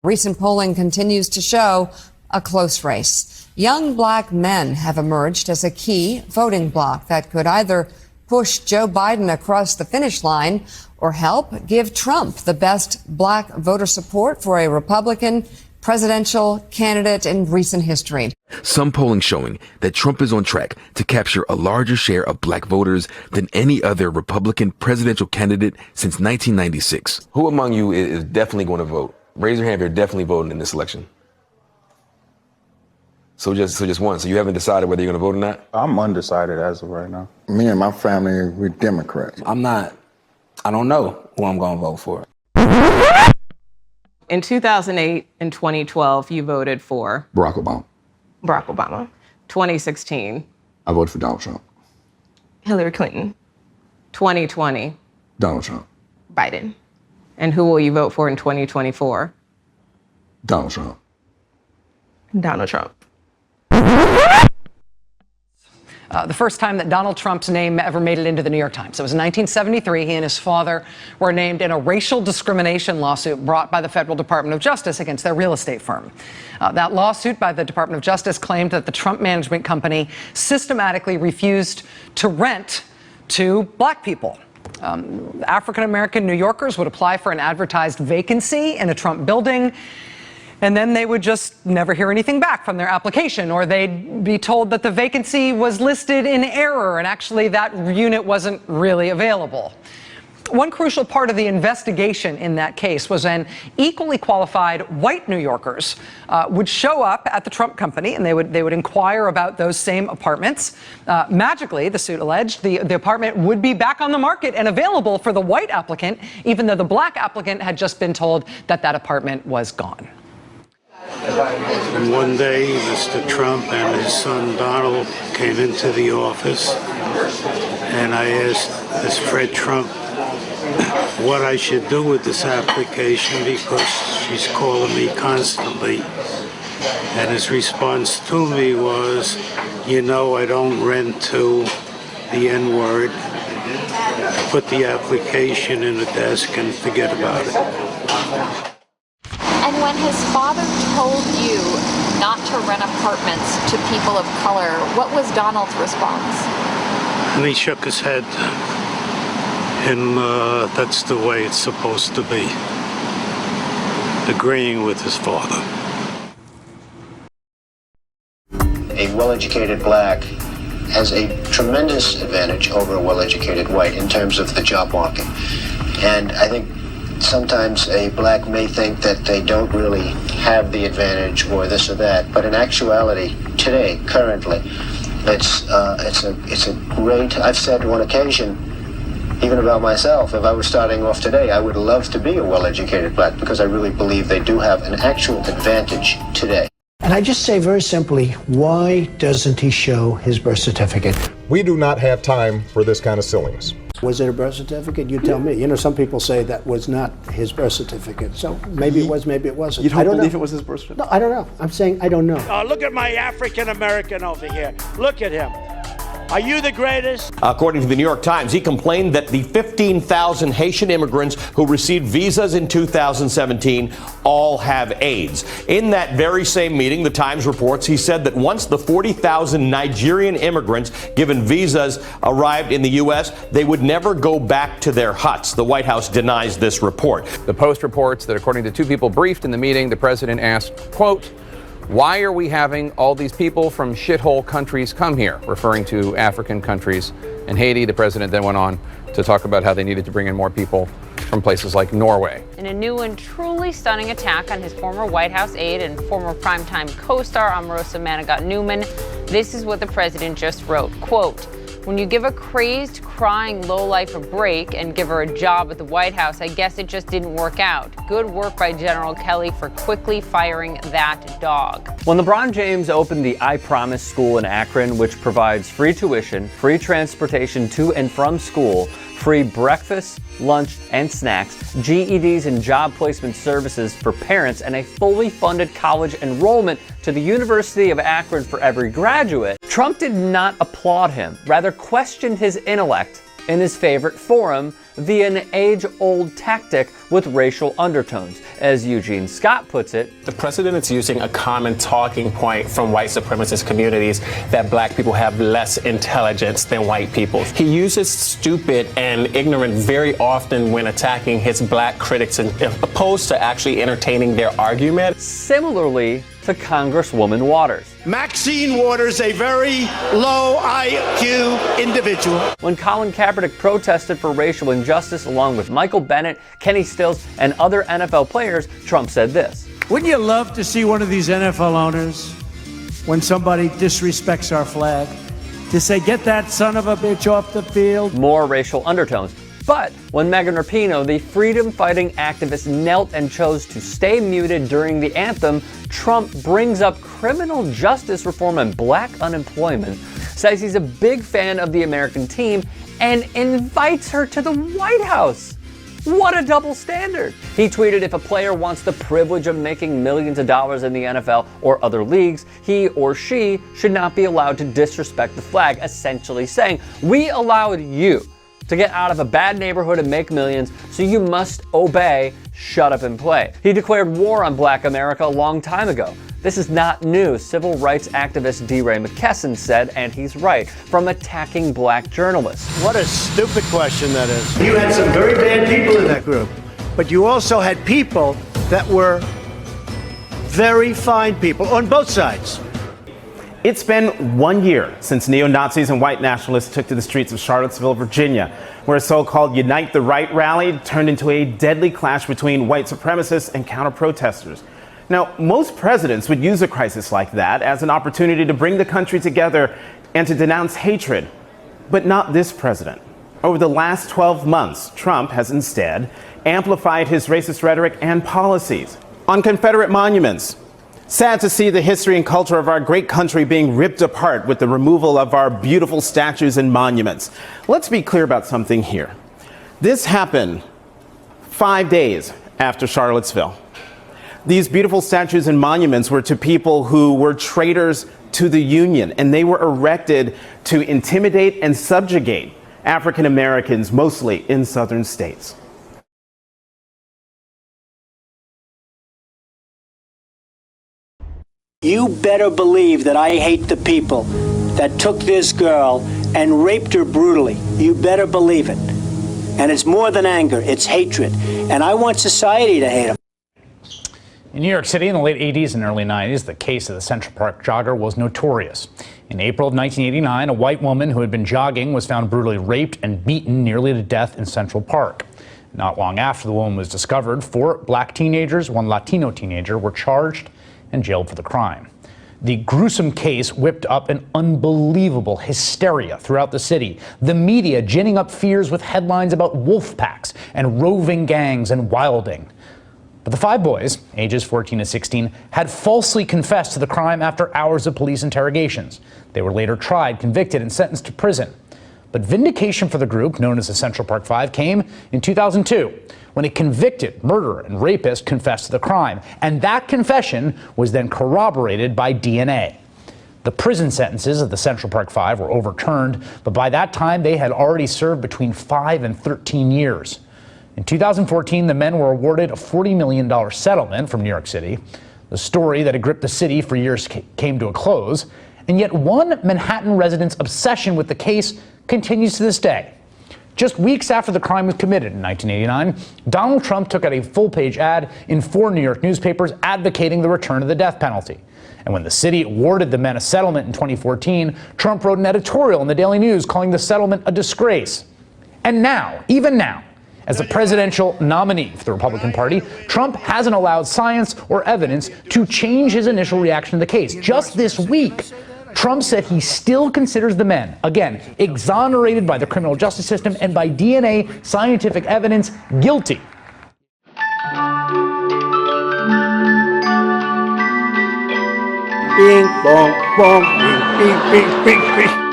Recent polling continues to show a close race. Young black men have emerged as a key voting bloc that could either push Joe Biden across the finish line or help give Trump the best black voter support for a Republican presidential candidate in recent history. Some polling showing that Trump is on track to capture a larger share of black voters than any other Republican presidential candidate since 1996. Who among you is definitely going to vote? Raise your hand if you're definitely voting in this election. So just one. So you haven't decided whether you're going to vote or not? I'm undecided as of right now. Me and my family, we're Democrats. I don't know who I'm going to vote for. In 2008 and 2012, you voted for Barack Obama. 2016. I voted for Donald Trump. Hillary Clinton. 2020. Donald Trump. Biden. And who will you vote for in 2024? Donald Trump. Donald Trump. The first time that Donald Trump's name ever made it into the New York Times. It was in 1973. He and his father were named in a racial discrimination lawsuit brought by the Federal Department of Justice against their real estate firm. That lawsuit by the Department of Justice claimed that the Trump management company systematically refused to rent to black people. African-American New Yorkers would apply for an advertised vacancy in a Trump building, and then they would just never hear anything back from their application, or they'd be told that the vacancy was listed in error and actually that unit wasn't really available. One crucial part of the investigation in that case was when equally qualified white New Yorkers would show up at the Trump company, and they would inquire about those same apartments. Magically, the suit alleged, the apartment would be back on the market and available for the white applicant, even though the black applicant had just been told that that apartment was gone. And one day, Mr. Trump and his son Donald came into the office, and I asked Ms. Fred Trump what I should do with this application because she's calling me constantly. And his response to me was, you know, I don't rent to the N-word. Put the application in a desk and forget about it. And when his father told you not to rent apartments to people of color, what was Donald's response? And he shook his head, and that's the way it's supposed to be, agreeing with his father. A well-educated black has a tremendous advantage over a well-educated white in terms of the job market. And I think sometimes a black may think that they don't really have the advantage or this or that, but in actuality, today, currently, it's a great. I've said on occasion, even about myself, if I was starting off today, I would love to be a well-educated black because I really believe they do have an actual advantage today. And I just say very simply, why doesn't he show his birth certificate? We do not have time for this kind of silliness. Was it a birth certificate? You tell me. You know, some people say that was not his birth certificate. So maybe it was, maybe it wasn't. You don't believe it was his birth certificate? No, I don't know. I'm saying I don't know. Look at my African American over here. Look at him. Are you the greatest? According to the New York Times, he complained that the 15,000 Haitian immigrants who received visas in 2017 all have AIDS. In that very same meeting, the Times reports, he said that once the 40,000 Nigerian immigrants given visas arrived in the U.S., they would never go back to their huts. The White House denies this report. The Post reports that according to two people briefed in the meeting, the president asked, quote, "Why are we having all these people from shithole countries come here?" referring to African countries and Haiti. The president then went on to talk about how they needed to bring in more people from places like Norway. In a new and truly stunning attack on his former White House aide and former primetime co-star Omarosa Manigat-Newman, this is what the president just wrote, quote, "When you give a crazed, crying lowlife a break and give her a job at the White House, I guess it just didn't work out. Good work by General Kelly for quickly firing that dog." When LeBron James opened the I Promise School in Akron, which provides free tuition, free transportation to and from school, free breakfast, lunch, and snacks, GEDs and job placement services for parents, and a fully funded college enrollment to the University of Akron for every graduate, Trump did not applaud him, rather questioned his intellect in his favorite forum, via an age-old tactic with racial undertones. As Eugene Scott puts it, the president is using a common talking point from white supremacist communities that black people have less intelligence than white people. He uses stupid and ignorant very often when attacking his black critics, opposed to actually entertaining their argument. Similarly to Congresswoman Waters. Maxine Waters, a very low IQ individual. When Colin Kaepernick protested for racial injustice along with Michael Bennett, Kenny Stills, and other NFL players, Trump said this. Wouldn't you love to see one of these NFL owners, when somebody disrespects our flag, to say, get that son of a bitch off the field? More racial undertones. But when Megan Rapinoe, the freedom-fighting activist, knelt and chose to stay muted during the anthem, Trump brings up criminal justice reform and black unemployment, says he's a big fan of the American team, and invites her to the White House. What a double standard. He tweeted, if a player wants the privilege of making millions of dollars in the NFL or other leagues, he or she should not be allowed to disrespect the flag, essentially saying, we allowed you to get out of a bad neighborhood and make millions, so you must obey, shut up and play. He declared war on black America a long time ago. This is not new, civil rights activist DeRay McKesson said, and he's right, from attacking black journalists. What a stupid question that is. You had some very bad people in that group, but you also had people that were very fine people on both sides. It's been 1 year since neo-Nazis and white nationalists took to the streets of Charlottesville, Virginia, where a so-called Unite the Right rally turned into a deadly clash between white supremacists and counter-protesters. Now, most presidents would use a crisis like that as an opportunity to bring the country together and to denounce hatred, but not this president. Over the last 12 months, Trump has instead amplified his racist rhetoric and policies. On Confederate monuments, sad to see the history and culture of our great country being ripped apart with the removal of our beautiful statues and monuments. Let's be clear about something here. This happened 5 days after Charlottesville. These beautiful statues and monuments were to people who were traitors to the Union, and they were erected to intimidate and subjugate African Americans, mostly in southern states. You better believe that I hate the people that took this girl and raped her brutally. You better believe it. And it's more than anger, it's hatred. And I want society to hate them. In New York City in the late 80s and early 90s, the case of the Central Park jogger was notorious. In April of 1989, a white woman who had been jogging was found brutally raped and beaten nearly to death in Central Park. Not long after the woman was discovered, 4 black teenagers, 1 Latino teenager were charged and jailed for the crime. The gruesome case whipped up an unbelievable hysteria throughout the city, the media ginning up fears with headlines about wolf packs and roving gangs and wilding. But the 5 boys, ages 14 to 16, had falsely confessed to the crime after hours of police interrogations. They were later tried, convicted, and sentenced to prison. But vindication for the group, known as the Central Park 5, came in 2002, when a convicted murderer and rapist confessed to the crime. And that confession was then corroborated by DNA. The prison sentences of the Central Park 5 were overturned, but by that time they had already served between 5 and 13 years. In 2014, the men were awarded a $40 million settlement from New York City. The story that had gripped the city for years came to a close, and yet one Manhattan resident's obsession with the case continues to this day. Just weeks after the crime was committed in 1989, Donald Trump took out a full-page ad in 4 New York newspapers advocating the return of the death penalty. And when the city awarded the men a settlement in 2014, Trump wrote an editorial in the Daily News calling the settlement a disgrace. And now, even now, as the presidential nominee for the Republican Party, Trump hasn't allowed science or evidence to change his initial reaction to the case. Just this week, Trump said he still considers the men, again, exonerated by the criminal justice system and by DNA scientific evidence, guilty. Bing, bong, bong, bing, bing, bing, bing, bing.